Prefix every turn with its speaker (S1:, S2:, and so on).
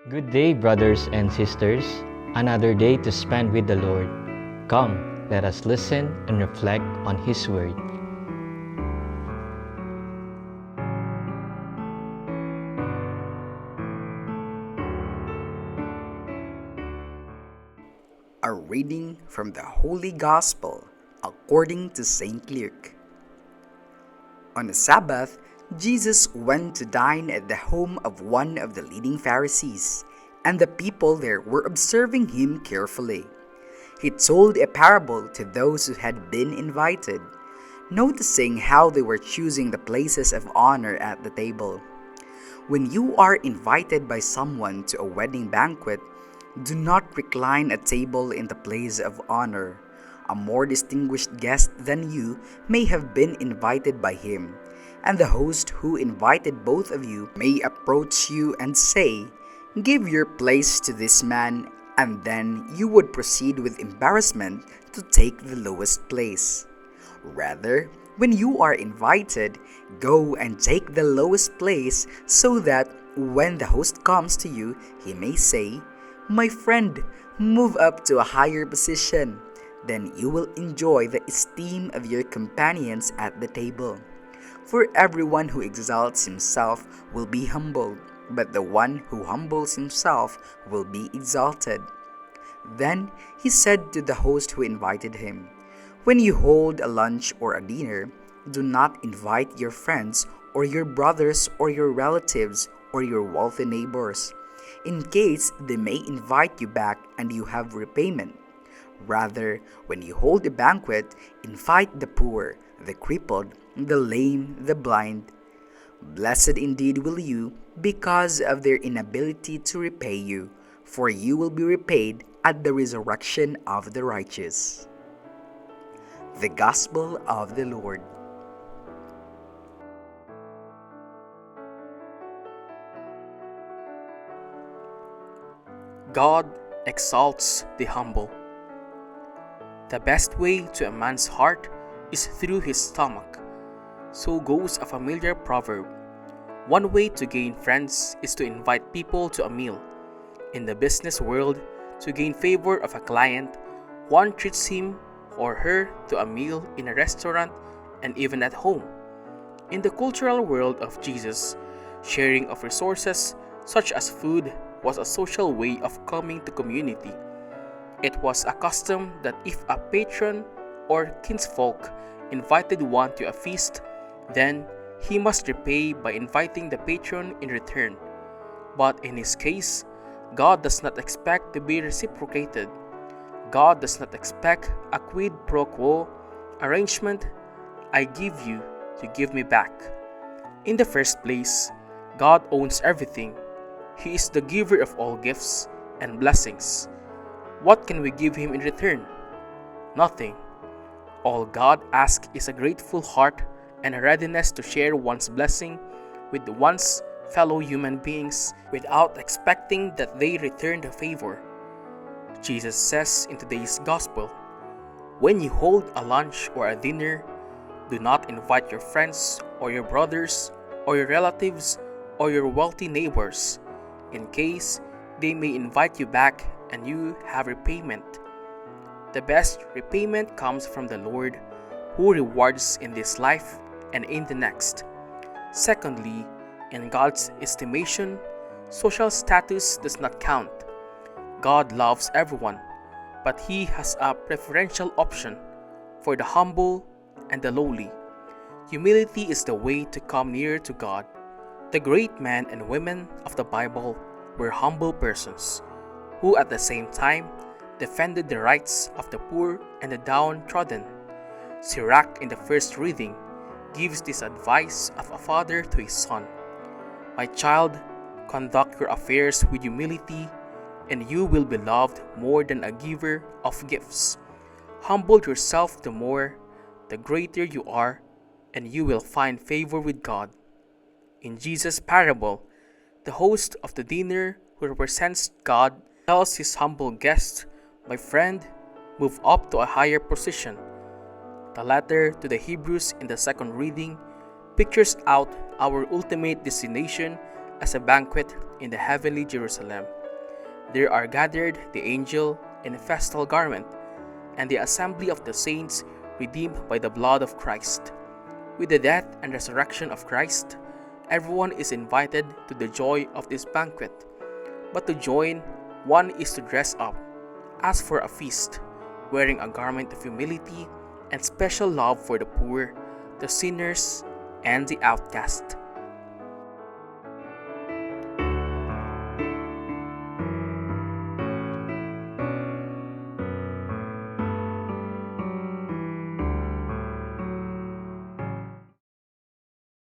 S1: Good day, brothers and sisters. Another day to spend with the Lord. Come, let us listen and reflect on His Word.
S2: A reading from the Holy Gospel according to St. Luke. On the Sabbath, Jesus went to dine at the home of one of the leading Pharisees, and the people there were observing him carefully. He told a parable to those who had been invited, noticing how they were choosing the places of honor at the table. When you are invited by someone to a wedding banquet, do not recline at table in the place of honor. A more distinguished guest than you may have been invited by him, and the host who invited both of you may approach you and say, "Give your place to this man," and then you would proceed with embarrassment to take the lowest place. Rather, when you are invited, go and take the lowest place so that when the host comes to you, he may say, "My friend, move up to a higher position." Then you will enjoy the esteem of your companions at the table. For everyone who exalts himself will be humbled, but the one who humbles himself will be exalted. Then he said to the host who invited him, "When you hold a lunch or a dinner, do not invite your friends or your brothers or your relatives or your wealthy neighbors, in case they may invite you back and you have repayment. Rather, when you hold a banquet, invite the poor, the crippled, the lame, the blind. Blessed indeed will you, because of their inability to repay you, for you will be repaid at the resurrection of the righteous." The Gospel of the Lord.
S3: God exalts the humble. The best way to a man's heart is through his stomach. So goes a familiar proverb. One way to gain friends is to invite people to a meal. In the business world, to gain favor of a client, one treats him or her to a meal in a restaurant and even at home. In the cultural world of Jesus, sharing of resources such as food was a social way of coming to community. It was a custom that if a patron or kinsfolk invited one to a feast, then he must repay by inviting the patron in return. But in his case, God does not expect to be reciprocated. God does not expect a quid pro quo arrangement, "I give you to give me back." In the first place, God owns everything. He is the giver of all gifts and blessings. What can we give Him in return? Nothing. All God asks is a grateful heart and a readiness to share one's blessing with one's fellow human beings without expecting that they return the favor. Jesus says in today's Gospel, "When you hold a lunch or a dinner, do not invite your friends or your brothers or your relatives or your wealthy neighbors, in case they may invite you back and you have repayment." The best repayment comes from the Lord, who rewards in this life and in the next. Secondly, in God's estimation, social status does not count. God loves everyone, but He has a preferential option for the humble and the lowly. Humility is the way to come nearer to God. The great men and women of the Bible were humble persons, who at the same time defended the rights of the poor and the downtrodden. Sirach in the first reading gives this advice of a father to his son: "My child, conduct your affairs with humility, and you will be loved more than a giver of gifts. Humble yourself the more, the greater you are, and you will find favor with God." In Jesus' parable, the host of the dinner who represents God tells his humble guest, "My friend, move up to a higher position." The letter to the Hebrews in the second reading pictures out our ultimate destination as a banquet in the heavenly Jerusalem. there are gathered the angel in a festal garment, and the assembly of the saints redeemed by the blood of Christ. With the death and resurrection of Christ, everyone is invited to the joy of this banquet. But to join, one is to dress up, as for a feast, wearing a garment of humility and special love for the poor, the sinners, and the outcast.